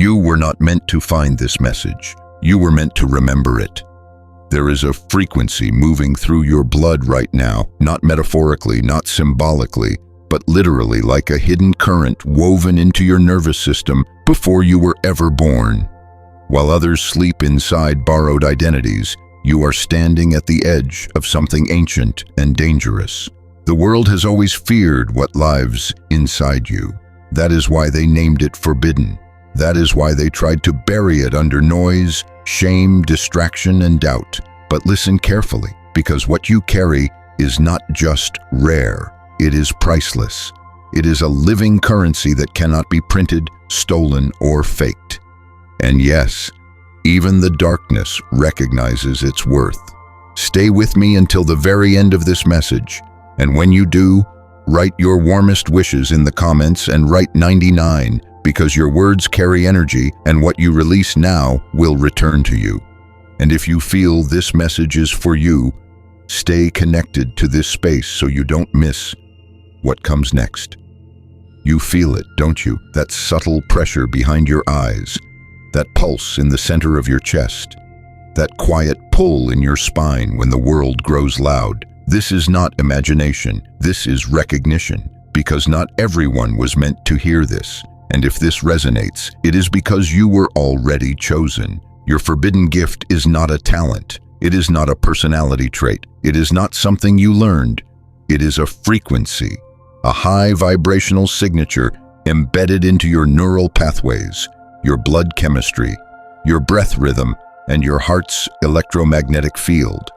You were not meant to find this message. You were meant to remember it. There is a frequency moving through your blood right now, not metaphorically, not symbolically, but literally like a hidden current woven into your nervous system before you were ever born. While others sleep inside borrowed identities, you are standing at the edge of something ancient and dangerous. The world has always feared what lives inside you. That is why they named it forbidden. That is why they tried to bury it under noise, shame, distraction, and doubt. But listen carefully, because what you carry is not just rare, it is priceless. It is a living currency that cannot be printed, stolen, or faked. And yes, even the darkness recognizes its worth. Stay with me until the very end of this message, and when you do, write your warmest wishes in the comments and write 99, because your words carry energy and what you release now will return to you. And if you feel this message is for you, stay connected to this space so you don't miss what comes next. You feel it, don't you? That subtle pressure behind your eyes, that pulse in the center of your chest, that quiet pull in your spine when the world grows loud. This is not imagination, this is recognition, because not everyone was meant to hear this. And if this resonates, it is because you were already chosen. Your forbidden gift is not a talent. It is not a personality trait. It is not something you learned. It is a frequency, a high vibrational signature embedded into your neural pathways, your blood chemistry, your breath rhythm, and your heart's electromagnetic field.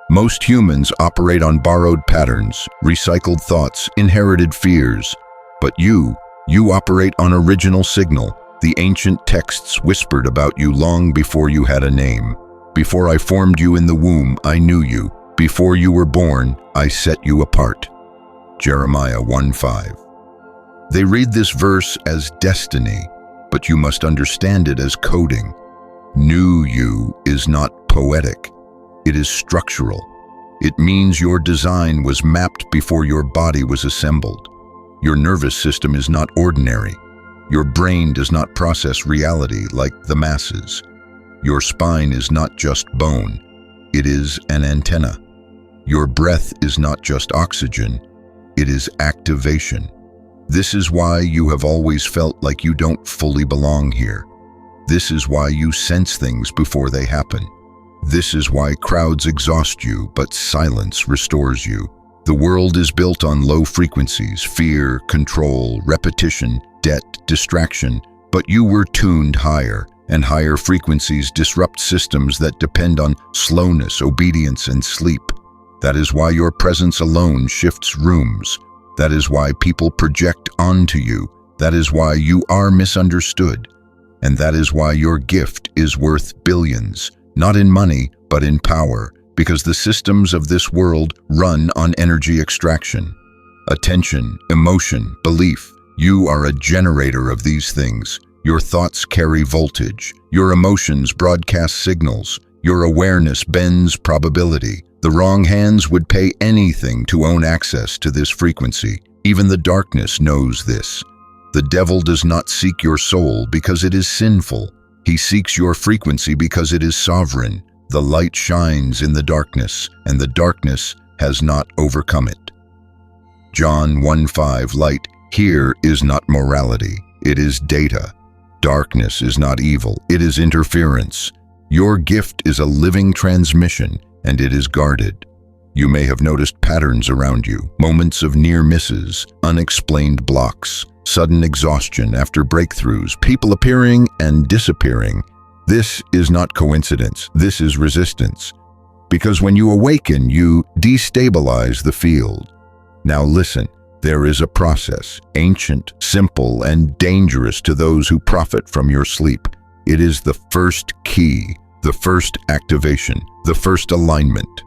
Most humans operate on borrowed patterns, recycled thoughts, inherited fears. But you operate on original signal, the ancient texts whispered about you long before you had a name. Before I formed you in the womb, I knew you. Before you were born, I set you apart. Jeremiah 1:5. They read this verse as destiny, but you must understand it as coding. Knew you is not poetic. It is structural. It means your design was mapped before your body was assembled. Your nervous system is not ordinary. Your brain does not process reality like the masses. Your spine is not just bone. It is an antenna. Your breath is not just oxygen. It is activation. This is why you have always felt like you don't fully belong here. This is why you sense things before they happen. This is why crowds exhaust you, but silence restores you. The world is built on low frequencies, fear, control, repetition, debt, distraction, but you were tuned higher, and higher frequencies disrupt systems that depend on slowness, obedience, and sleep. That is why your presence alone shifts rooms. That is why people project onto you. That is why you are misunderstood. And that is why your gift is worth billions, not in money, but in power. Because the systems of this world run on energy extraction. Attention, emotion, belief. You are a generator of these things. Your thoughts carry voltage. Your emotions broadcast signals. Your awareness bends probability. The wrong hands would pay anything to own access to this frequency. Even the darkness knows this. The devil does not seek your soul because it is sinful. He seeks your frequency because it is sovereign. The light shines in the darkness, and the darkness has not overcome it. John 1:5. Light here is not morality, it is data. Darkness is not evil, it is interference. Your gift is a living transmission, and it is guarded. You may have noticed patterns around you, moments of near misses, unexplained blocks, sudden exhaustion after breakthroughs, people appearing and disappearing. This is not coincidence, this is resistance. Because when you awaken, you destabilize the field. Now listen, there is a process, ancient, simple, and dangerous to those who profit from your sleep. It is the first key, the first activation, the first alignment.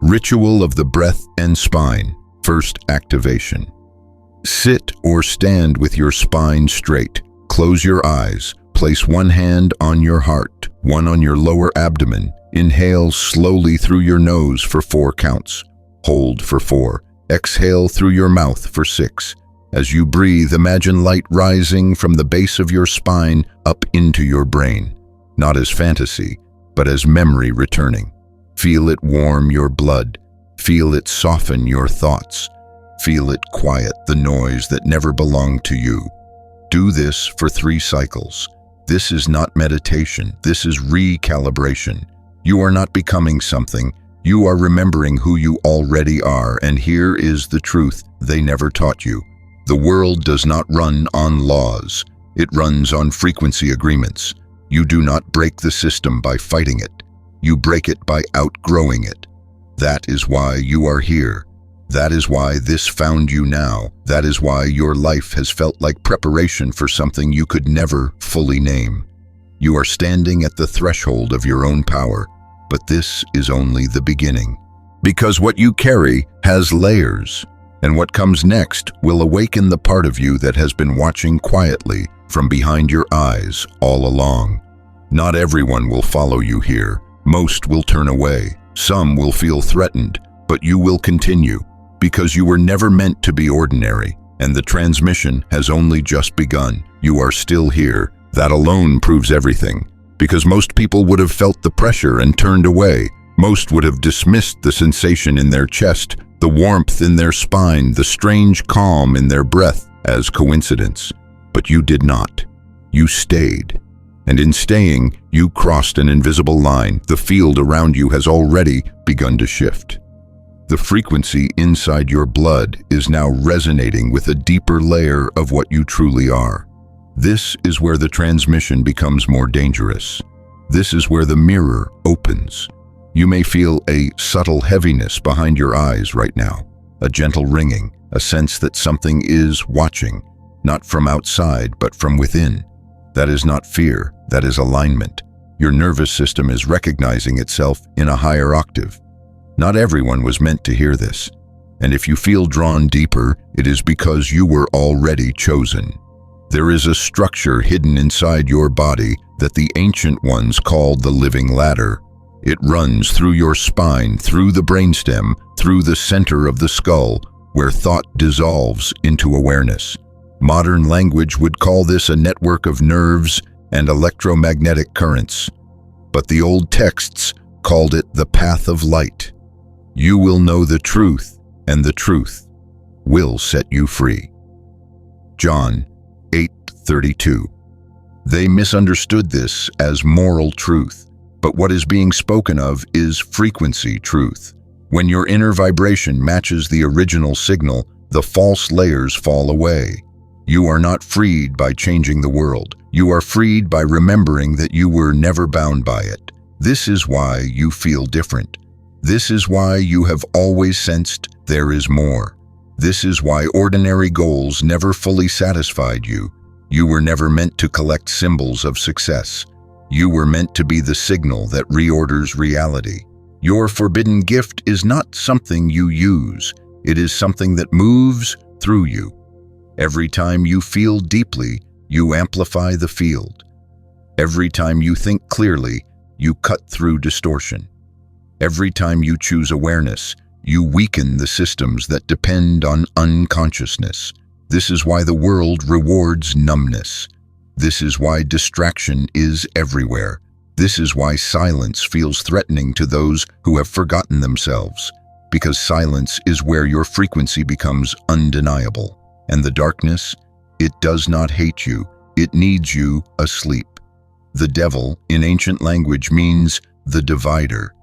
Ritual of the breath and spine, first activation. Sit or stand with your spine straight. Close your eyes. Place one hand on your heart, one on your lower abdomen. Inhale slowly through your nose for 4 counts. Hold for 4. Exhale through your mouth for 6. As you breathe, imagine light rising from the base of your spine up into your brain, not as fantasy, but as memory returning. Feel it warm your blood. Feel it soften your thoughts. Feel it quiet the noise that never belonged to you. Do this for 3 cycles. This is not meditation. This is recalibration. You are not becoming something. You are remembering who you already are, and here is the truth they never taught you. The world does not run on laws. It runs on frequency agreements. You do not break the system by fighting it. You break it by outgrowing it. That is why you are here. That is why this found you now. That is why your life has felt like preparation for something you could never fully name. You are standing at the threshold of your own power, but this is only the beginning. Because what you carry has layers, and what comes next will awaken the part of you that has been watching quietly from behind your eyes all along. Not everyone will follow you here. Most will turn away. Some will feel threatened, but you will continue, because you were never meant to be ordinary, and the transmission has only just begun. You are still here. That alone proves everything, because most people would have felt the pressure and turned away. Most would have dismissed the sensation in their chest, the warmth in their spine, the strange calm in their breath as coincidence. But you did not. You stayed. And in staying, you crossed an invisible line. The field around you has already begun to shift. The frequency inside your blood is now resonating with a deeper layer of what you truly are. This is where the transmission becomes more dangerous. This is where the mirror opens. You may feel a subtle heaviness behind your eyes right now, a gentle ringing, a sense that something is watching, not from outside, but from within. That is not fear, that is alignment. Your nervous system is recognizing itself in a higher octave. Not everyone was meant to hear this, and if you feel drawn deeper, it is because you were already chosen. There is a structure hidden inside your body that the ancient ones called the living ladder. It runs through your spine, through the brainstem, through the center of the skull, where thought dissolves into awareness. Modern language would call this a network of nerves and electromagnetic currents, but the old texts called it the path of light. You will know the truth, and the truth will set you free. John 8:32. They misunderstood this as moral truth, but what is being spoken of is frequency truth. When your inner vibration matches the original signal, the false layers fall away. You are not freed by changing the world. You are freed by remembering that you were never bound by it. This is why you feel different. This is why you have always sensed there is more. This is why ordinary goals never fully satisfied you. You were never meant to collect symbols of success. You were meant to be the signal that reorders reality. Your forbidden gift is not something you use. It is something that moves through you. Every time you feel deeply, you amplify the field. Every time you think clearly, you cut through distortion. Every time you choose awareness, you weaken the systems that depend on unconsciousness. This is why the world rewards numbness. This is why distraction is everywhere. This is why silence feels threatening to those who have forgotten themselves. Because silence is where your frequency becomes undeniable. And the darkness, it does not hate you. It needs you asleep. The devil, in ancient language, means the divider,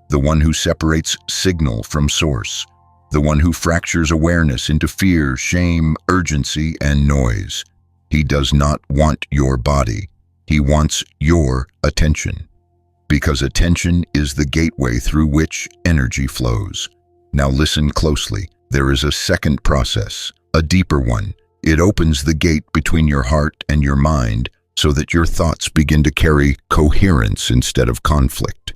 the one who separates signal from source, the one who fractures awareness into fear, shame, urgency, and noise. He does not want your body. He wants your attention. Because attention is the gateway through which energy flows. Now listen closely. There is a second process, a deeper one. It opens the gate between your heart and your mind so that your thoughts begin to carry coherence instead of conflict.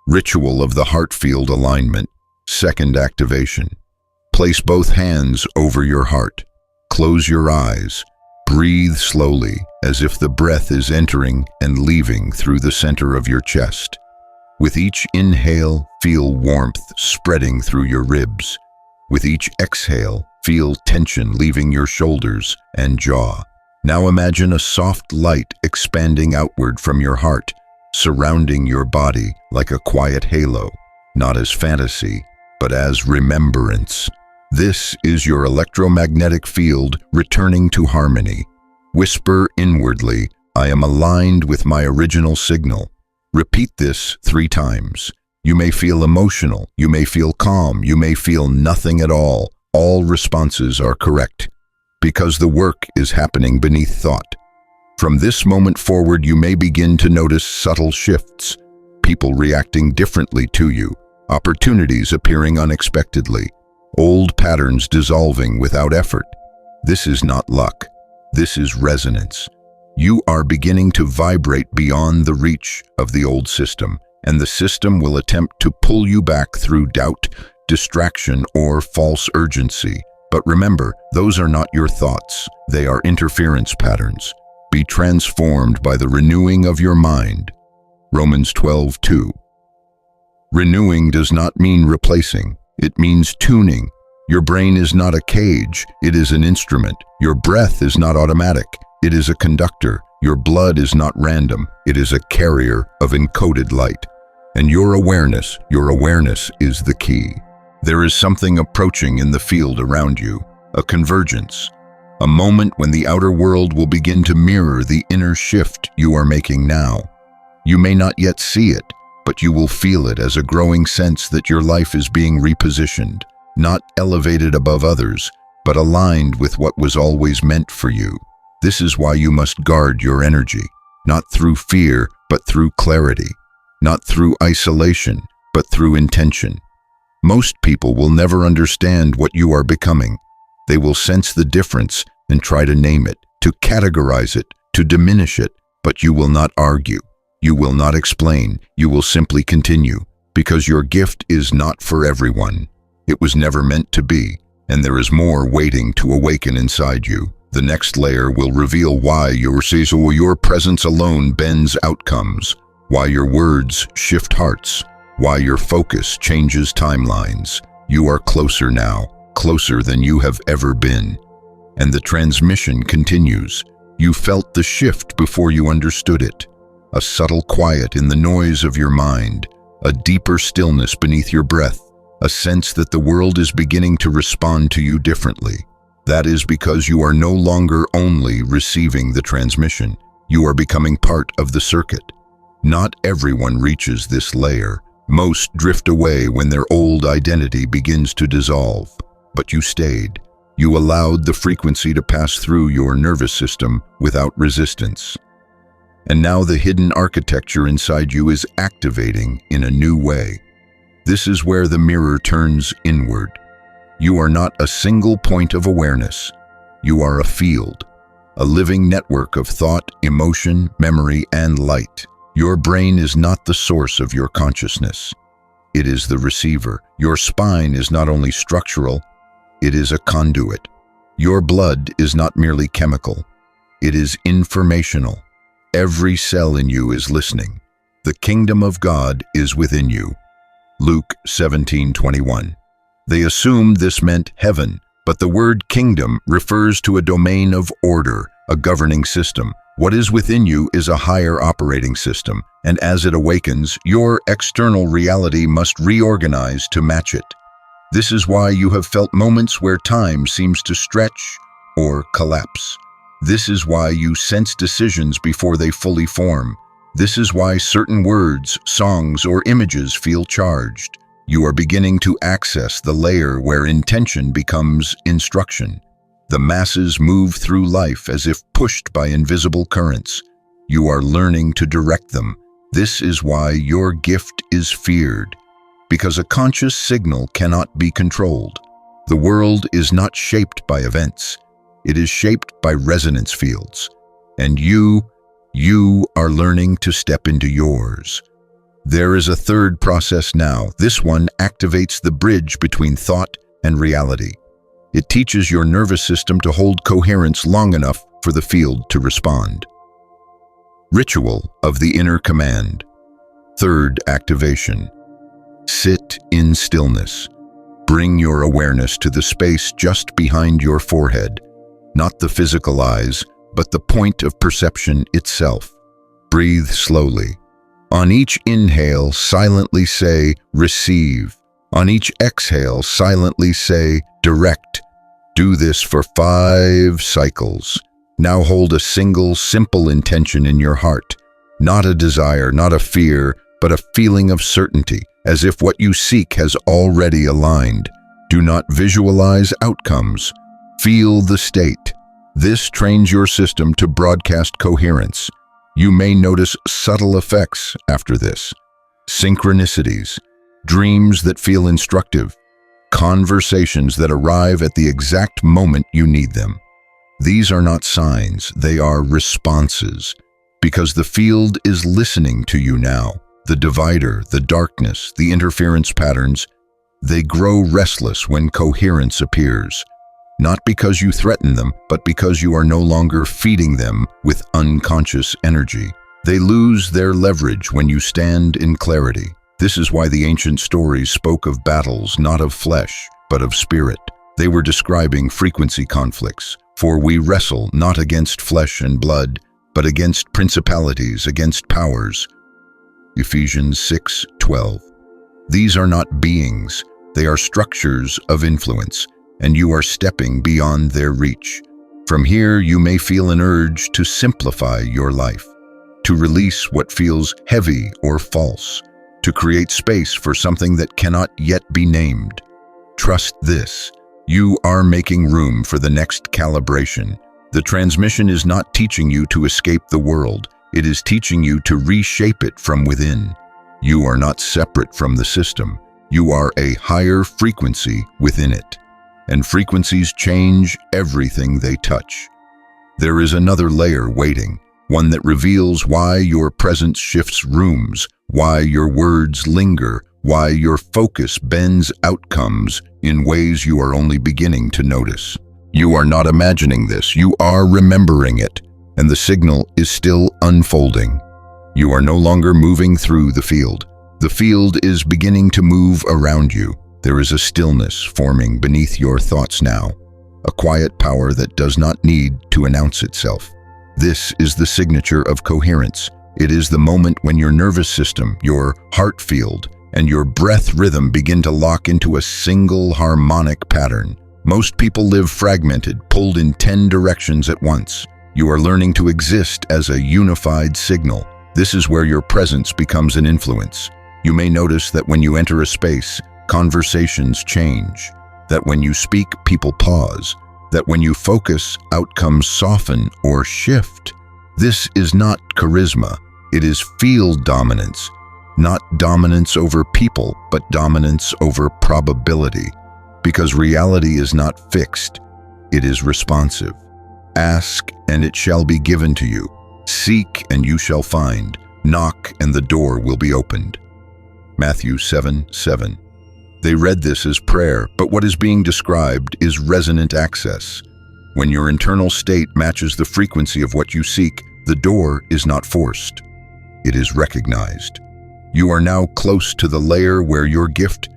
Ritual of the heart field alignment. Second activation. Place both hands over your heart. Close your eyes. Breathe slowly, as if the breath is entering and leaving through the center of your chest. With each inhale, feel warmth spreading through your ribs. With each exhale, feel tension leaving your shoulders and jaw. Now imagine a soft light expanding outward from your heart, surrounding your body like a quiet halo, not as fantasy, but as remembrance. This is your electromagnetic field returning to harmony. Whisper inwardly, "I am aligned with my original signal." Repeat this 3 times. You may feel emotional, you may feel calm, you may feel nothing at all. All responses are correct, because the work is happening beneath thought. From this moment forward, you may begin to notice subtle shifts, people reacting differently to you, opportunities appearing unexpectedly, old patterns dissolving without effort. This is not luck. This is resonance. You are beginning to vibrate beyond the reach of the old system, and the system will attempt to pull you back through doubt, distraction, or false urgency. But remember, those are not your thoughts. They are interference patterns. Be transformed by the renewing of your mind. Romans 12:2. Renewing does not mean replacing. It means tuning. Your brain is not a cage. It is an instrument. Your breath is not automatic. It is a conductor. Your blood is not random. It is a carrier of encoded light. And your awareness is the key. There is something approaching in the field around you, a convergence, a moment when the outer world will begin to mirror the inner shift you are making now. You may not yet see it, but you will feel it as a growing sense that your life is being repositioned, not elevated above others, but aligned with what was always meant for you. This is why you must guard your energy, not through fear, but through clarity, not through isolation, but through intention. Most people will never understand what you are becoming. They will sense the difference and try to name it, to categorize it, to diminish it, but you will not argue. You will not explain. You will simply continue, because your gift is not for everyone. It was never meant to be, and there is more waiting to awaken inside you. The next layer will reveal why your presence alone bends outcomes, why your words shift hearts, why your focus changes timelines. You are closer now, closer than you have ever been. And the transmission continues. You felt the shift before you understood it. A subtle quiet in the noise of your mind, a deeper stillness beneath your breath, a sense that the world is beginning to respond to you differently. That is because you are no longer only receiving the transmission. You are becoming part of the circuit. Not everyone reaches this layer. Most drift away when their old identity begins to dissolve. But you stayed. You allowed the frequency to pass through your nervous system without resistance. And now the hidden architecture inside you is activating in a new way. This is where the mirror turns inward. You are not a single point of awareness. You are a field, a living network of thought, emotion, memory, and light. Your brain is not the source of your consciousness. It is the receiver. Your spine is not only structural, it is a conduit. Your blood is not merely chemical. It is informational. Every cell in you is listening. The kingdom of God is within you. Luke 17:21. They assumed this meant heaven, but the word kingdom refers to a domain of order, a governing system. What is within you is a higher operating system, and as it awakens, your external reality must reorganize to match it. This is why you have felt moments where time seems to stretch or collapse. This is why you sense decisions before they fully form. This is why certain words, songs, or images feel charged. You are beginning to access the layer where intention becomes instruction. The masses move through life as if pushed by invisible currents. You are learning to direct them. This is why your gift is feared, because a conscious signal cannot be controlled. The world is not shaped by events. It is shaped by resonance fields. And you are learning to step into yours. There is a third process now. This one activates the bridge between thought and reality. It teaches your nervous system to hold coherence long enough for the field to respond. Ritual of the inner command. Third activation. Sit in stillness. Bring your awareness to the space just behind your forehead, not the physical eyes, but the point of perception itself. Breathe slowly. On each inhale, silently say, receive. On each exhale, silently say, direct. Do this for 5 cycles. Now hold a single, simple intention in your heart. Not a desire, not a fear, but a feeling of certainty, as if what you seek has already aligned. Do not visualize outcomes. Feel the state. This trains your system to broadcast coherence. You may notice subtle effects after this. Synchronicities, dreams that feel instructive, conversations that arrive at the exact moment you need them. These are not signs, they are responses, because the field is listening to you now. The divider, the darkness, the interference patterns, they grow restless when coherence appears. Not because you threaten them, but because you are no longer feeding them with unconscious energy. They lose their leverage when you stand in clarity. This is why the ancient stories spoke of battles not of flesh, but of spirit. They were describing frequency conflicts. For we wrestle not against flesh and blood, but against principalities, against powers. Ephesians 6:12. These are not beings, they are structures of influence, and you are stepping beyond their reach. From here, you may feel an urge to simplify your life, to release what feels heavy or false, to create space for something that cannot yet be named. Trust this. You are making room for the next calibration. The transmission is not teaching you to escape the world. It is teaching you to reshape it from within. You are not separate from the system. You are a higher frequency within it. And frequencies change everything they touch. There is another layer waiting, one that reveals why your presence shifts rooms, why your words linger, why your focus bends outcomes in ways you are only beginning to notice. You are not imagining this, you are remembering it, and the signal is still unfolding. You are no longer moving through the field. The field is beginning to move around you. There is a stillness forming beneath your thoughts now, a quiet power that does not need to announce itself. This is the signature of coherence. It is the moment when your nervous system, your heart field, and your breath rhythm begin to lock into a single harmonic pattern. Most people live fragmented, pulled in 10 directions at once. You are learning to exist as a unified signal. This is where your presence becomes an influence. You may notice that when you enter a space, conversations change, that when you speak, people pause, that when you focus, outcomes soften or shift. This is not charisma, it is field dominance. Not dominance over people, but dominance over probability. Because reality is not fixed, it is responsive. Ask, and it shall be given to you. Seek, and you shall find. Knock, and the door will be opened. Matthew 7:7. They read this as prayer, but what is being described is resonant access. When your internal state matches the frequency of what you seek, the door is not forced. It is recognized. You are now close to the layer where your gift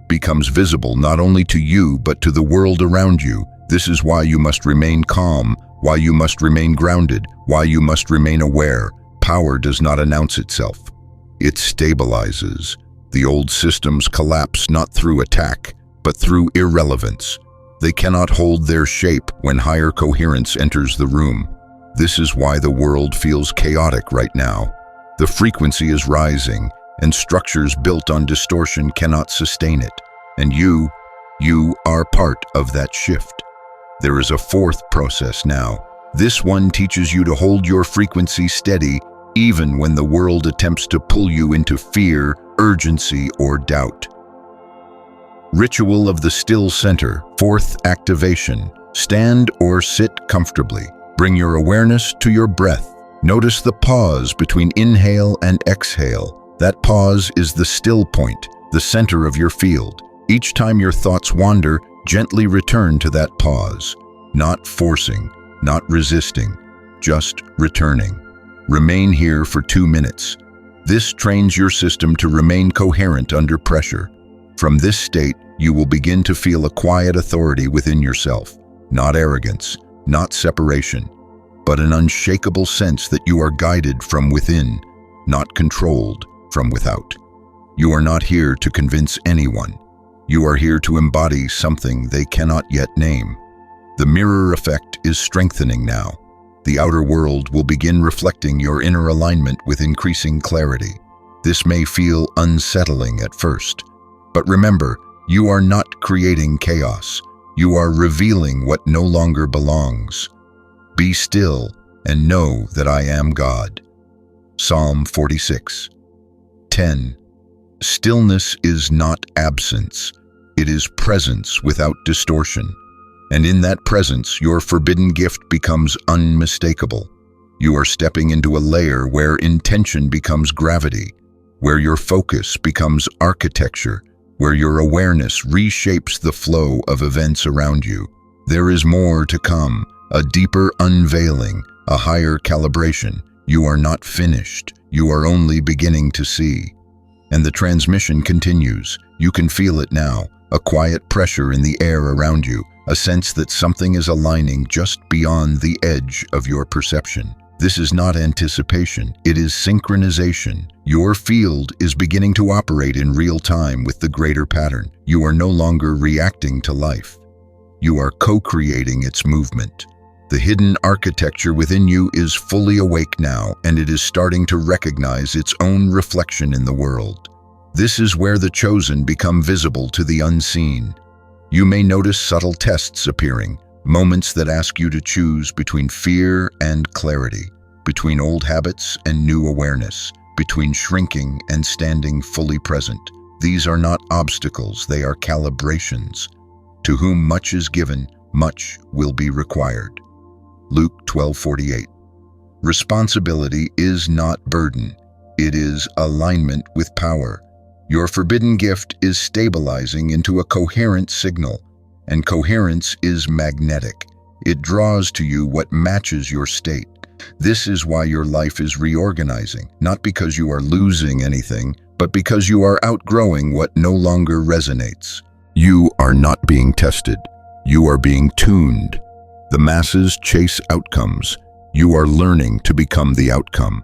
becomes visible not only to you but to the world around you. This is why you must remain calm, why you must remain grounded, why you must remain aware. Power does not announce itself. It stabilizes. The old systems collapse not through attack, but through irrelevance. They cannot hold their shape when higher coherence enters the room. This is why the world feels chaotic right now. The frequency is rising, and structures built on distortion cannot sustain it. And you are part of that shift. There is a fourth process now. This one teaches you to hold your frequency steady even when the world attempts to pull you into fear, urgency, or doubt. Ritual of the Still Center, fourth activation. Stand or sit comfortably. Bring your awareness to your breath. Notice the pause between inhale and exhale. That pause is the still point, the center of your field. Each time your thoughts wander, gently return to that pause. Not forcing, not resisting, just returning. Remain here for 2 minutes. This trains your system to remain coherent under pressure. From this state, you will begin to feel a quiet authority within yourself. Not arrogance, not separation, but an unshakable sense that you are guided from within, not controlled from without. You are not here to convince anyone. You are here to embody something they cannot yet name. The mirror effect is strengthening now. The outer world will begin reflecting your inner alignment with increasing clarity. This may feel unsettling at first, but remember, you are not creating chaos. You are revealing what no longer belongs. Be still and know that I am God. Psalm 46:10. Stillness is not absence. It is presence without distortion. And in that presence, your forbidden gift becomes unmistakable. You are stepping into a layer where intention becomes gravity, where your focus becomes architecture, where your awareness reshapes the flow of events around you. There is more to come, a deeper unveiling, a higher calibration. You are not finished. You are only beginning to see. And the transmission continues. You can feel it now, a quiet pressure in the air around you, a sense that something is aligning just beyond the edge of your perception. This is not anticipation, it is synchronization. Your field is beginning to operate in real time with the greater pattern. You are no longer reacting to life. You are co-creating its movement. The hidden architecture within you is fully awake now, and it is starting to recognize its own reflection in the world. This is where the chosen become visible to the unseen. You may notice subtle tests appearing, moments that ask you to choose between fear and clarity, between old habits and new awareness, between shrinking and standing fully present. These are not obstacles, they are calibrations. To whom much is given, much will be required. Luke 12:48. Responsibility is not burden, it is alignment with power. Your forbidden gift is stabilizing into a coherent signal, and coherence is magnetic. It draws to you what matches your state. This is why your life is reorganizing, not because you are losing anything, but because you are outgrowing what no longer resonates. You are not being tested. You are being tuned. The masses chase outcomes. You are learning to become the outcome.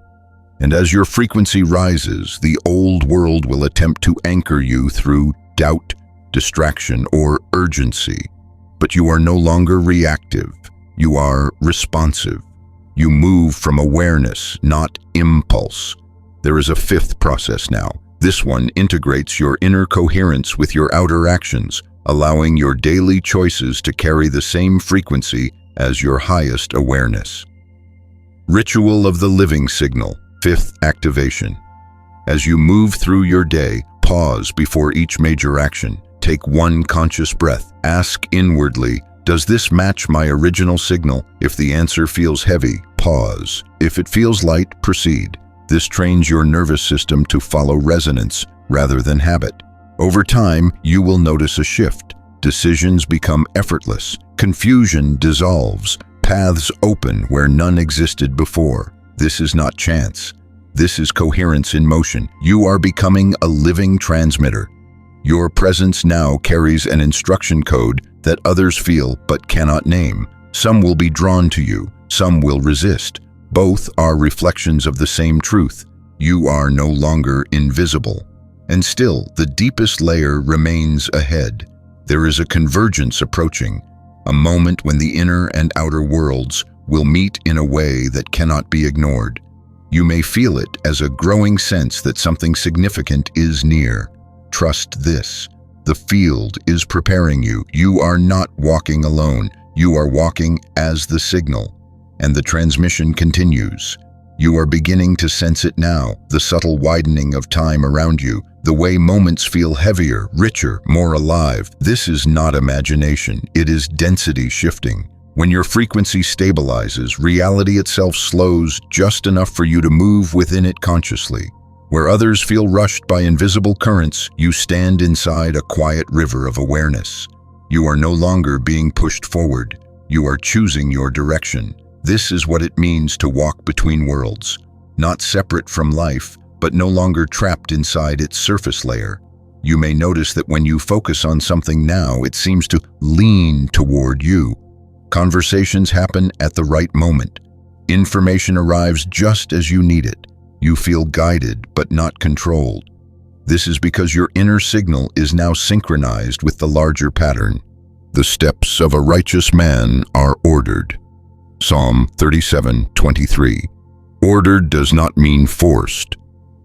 And as your frequency rises, the old world will attempt to anchor you through doubt, distraction, or urgency. But you are no longer reactive. You are responsive. You move from awareness, not impulse. There is a fifth process now. This one integrates your inner coherence with your outer actions, allowing your daily choices to carry the same frequency as your highest awareness. Ritual of the living signal, fifth activation. As you move through your day, pause before each major action. Take one conscious breath. Ask inwardly, does this match my original signal? If the answer feels heavy, pause. If it feels light, proceed. This trains your nervous system to follow resonance rather than habit. Over time, you will notice a shift. Decisions become effortless. Confusion dissolves. Paths open where none existed before. This is not chance. This is coherence in motion. You are becoming a living transmitter. Your presence now carries an instruction code that others feel but cannot name. Some will be drawn to you, some will resist. Both are reflections of the same truth. You are no longer invisible. And still, the deepest layer remains ahead. There is a convergence approaching, a moment when the inner and outer worlds will meet in a way that cannot be ignored. You may feel it as a growing sense that something significant is near. Trust this. The field is preparing you. You are not walking alone. You are walking as the signal. And the transmission continues. You are beginning to sense it now, the subtle widening of time around you, the way moments feel heavier, richer, more alive. This is not imagination, it is density shifting. When your frequency stabilizes, reality itself slows just enough for you to move within it consciously. Where others feel rushed by invisible currents, you stand inside a quiet river of awareness. You are no longer being pushed forward. You are choosing your direction. This is what it means to walk between worlds, not separate from life, but no longer trapped inside its surface layer. You may notice that when you focus on something now, it seems to lean toward you. Conversations happen at the right moment. Information arrives just as you need it. You feel guided but not controlled. This is because your inner signal is now synchronized with the larger pattern. The steps of a righteous man are ordered. Psalm 37:23. Ordered does not mean forced.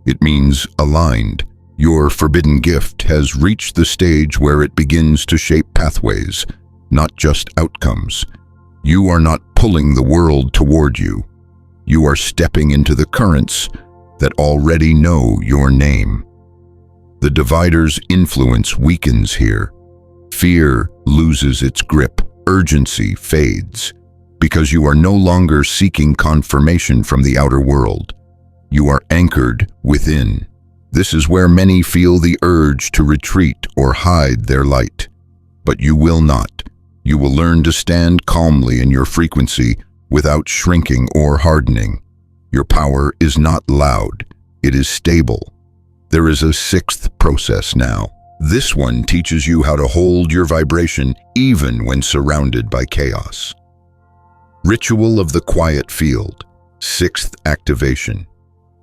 It means aligned. Your forbidden gift has reached the stage where it begins to shape pathways, not just outcomes. You are not pulling the world toward you. You are stepping into the currents that already know your name. The divider's influence weakens here. Fear loses its grip. Urgency fades. Because you are no longer seeking confirmation from the outer world. You are anchored within. This is where many feel the urge to retreat or hide their light. But you will not. You will learn to stand calmly in your frequency without shrinking or hardening. Your power is not loud. It is stable. There is a sixth process now. This one teaches you how to hold your vibration even when surrounded by chaos. Ritual of the quiet field. Sixth activation.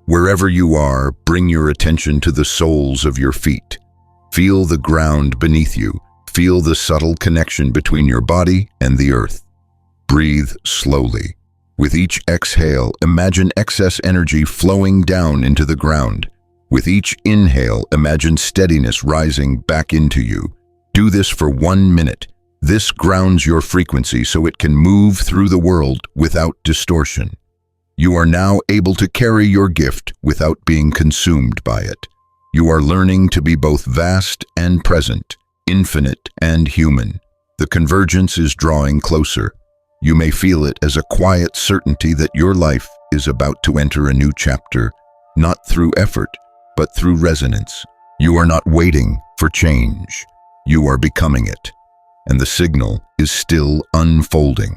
Wherever you are, bring your attention to the soles of your feet. Feel the ground beneath you. Feel the subtle connection between your body and the earth. Breathe slowly. With each exhale, imagine excess energy flowing down into the ground. With each inhale, imagine steadiness rising back into you. Do this for 1 minute. This grounds your frequency so it can move through the world without distortion. You are now able to carry your gift without being consumed by it. You are learning to be both vast and present, infinite and human. The convergence is drawing closer. You may feel it as a quiet certainty that your life is about to enter a new chapter, not through effort, but through resonance. You are not waiting for change. You are becoming it. And the signal is still unfolding.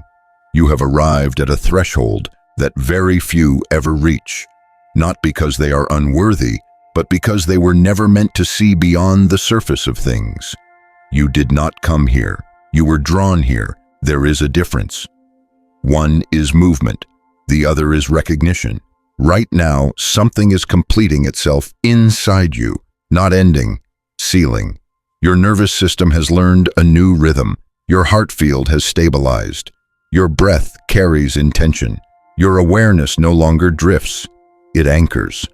You have arrived at a threshold that very few ever reach, not because they are unworthy, but because they were never meant to see beyond the surface of things. You did not come here. You were drawn here. There is a difference. One is movement. The other is recognition. Right now, something is completing itself inside you, not ending, sealing. Your nervous system has learned a new rhythm. Your heart field has stabilized. Your breath carries intention. Your awareness no longer drifts. It anchors.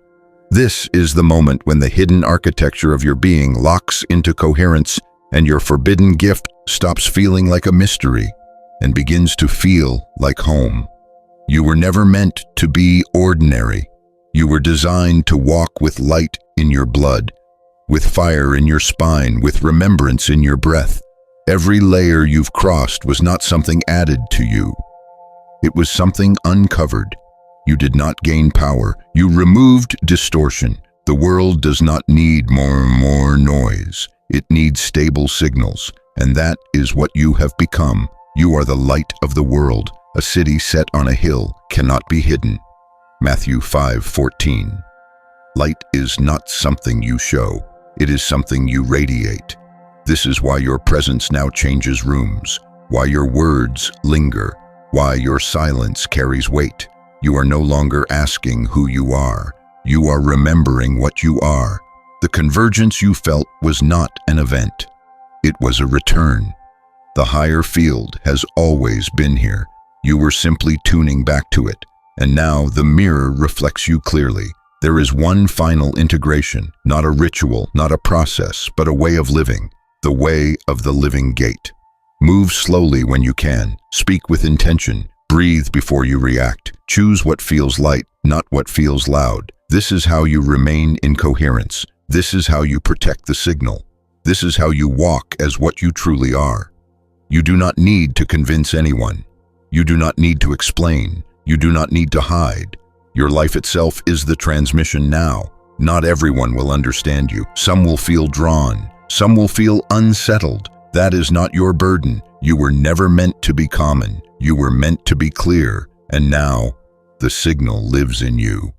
This is the moment when the hidden architecture of your being locks into coherence and your forbidden gift stops feeling like a mystery and begins to feel like home. You were never meant to be ordinary. You were designed to walk with light in your blood, with fire in your spine, with remembrance in your breath. Every layer you've crossed was not something added to you. It was something uncovered. You did not gain power. You removed distortion. The world does not need more noise. It needs stable signals, and that is what you have become. You are the light of the world. A city set on a hill cannot be hidden. Matthew 5:14. Light is not something you show. It is something you radiate. This is why your presence now changes rooms, why your words linger, why your silence carries weight. You are no longer asking who you are. You are remembering what you are. The convergence you felt was not an event. It was a return. The higher field has always been here. You were simply tuning back to it, and now the mirror reflects you clearly. There is one final integration, not a ritual, not a process, but a way of living, the way of the living gate. Move slowly when you can, speak with intention, breathe before you react, choose what feels light, not what feels loud. This is how you remain in coherence. This is how you protect the signal. This is how you walk as what you truly are. You do not need to convince anyone. You do not need to explain. You do not need to hide. Your life itself is the transmission now. Not everyone will understand you. Some will feel drawn. Some will feel unsettled. That is not your burden. You were never meant to be common. You were meant to be clear. And now, the signal lives in you.